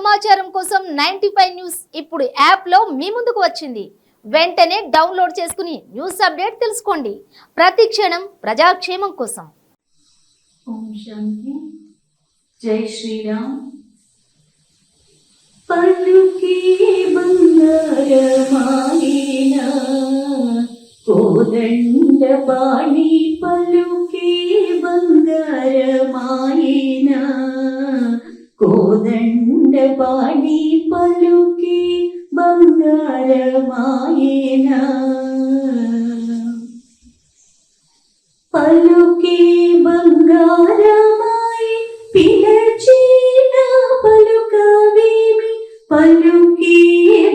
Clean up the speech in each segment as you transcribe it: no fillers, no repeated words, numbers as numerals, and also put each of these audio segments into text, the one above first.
సమాచారం కోసం 95 న్యూస్ ఇప్పుడు యాప్ లో మీ ముందుకు వచ్చింది. వెంటనే డౌన్లోడ్ చేసుకుని న్యూస్ అప్డేట్ తెలుసుకోండి. ప్రతి క్షణం ప్రజాక్షేమం కోసం. ఓం శాంతి. జై శ్రీరామ్. పలుకి బంగారమాయినా కోదండ పాణి పలుకి బంగారమాయినా కోదండ పాణి పలుకి బంగారమాయినా పలుకి బంగారమాయి పిలచిన పలుకవేమి పలుకి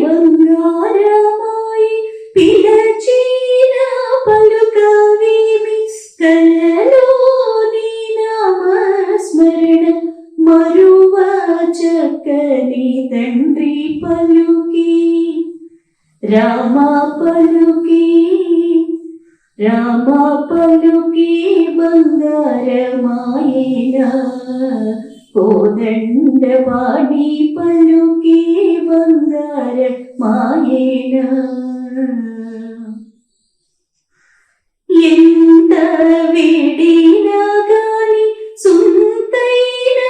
బంగారమాయి పిలచిన పలుకవేమి కలలోని నామస్మరణ మరువ చక్కని తండ్రి పలుకి రామ పలుకి రామ పలుకి బంగారమాయినా కోదండ పాణి పలుకి బంగారమాయినా ఎంత వేడినా గాని సుంతైన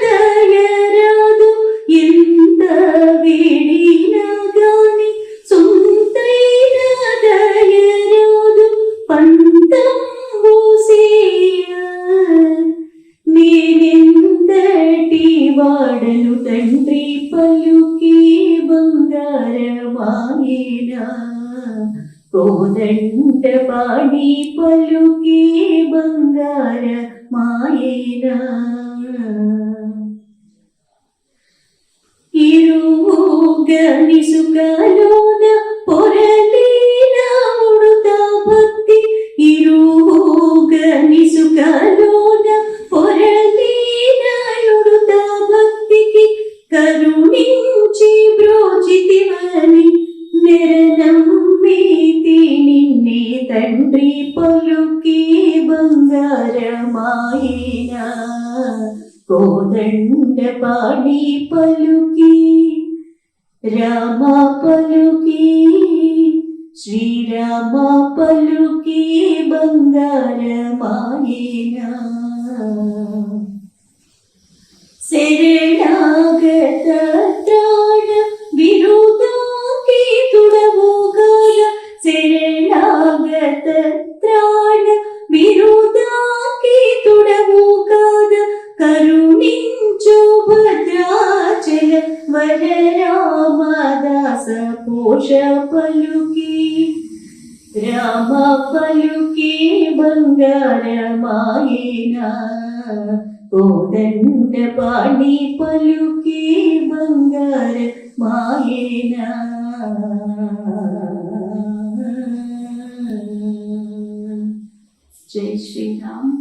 దయరాదు ఎంత వేడినా గాని సుంతైన దయరాదు పంతం మూసేయ నేనెంతటి వాడను తండ్రి పలుకి బంగారమాయినా కోదండ పాణి పలుకి బంగారమాయినా ఇరుగనిసుకలోన పొరలిన ఉడుత భక్తి ఇరుగనిసుకలోన పొరలిన ఉడుత భక్తికి కరుణించి బ్రోచితివని నిరనమ్మితి నిన్నే తండ్రి పలుకి బంగారమాయినా కోదండ పాణి పలుకి రామ పలుకి శ్రీరామ పలుకి బంగారమాయినా శరణాగత త్రాణ విరుదాకి తుడవుగాల శరణాగత త్రాణ విరుదాకి తుడవుగాల కరుణించు భద్రాచల వరరామదాస పోష పలుకి రామ పలుకి బంగారమాయినా కోదండ పాణి పలుకి బంగారమాయినా జై శ్రీరామ్.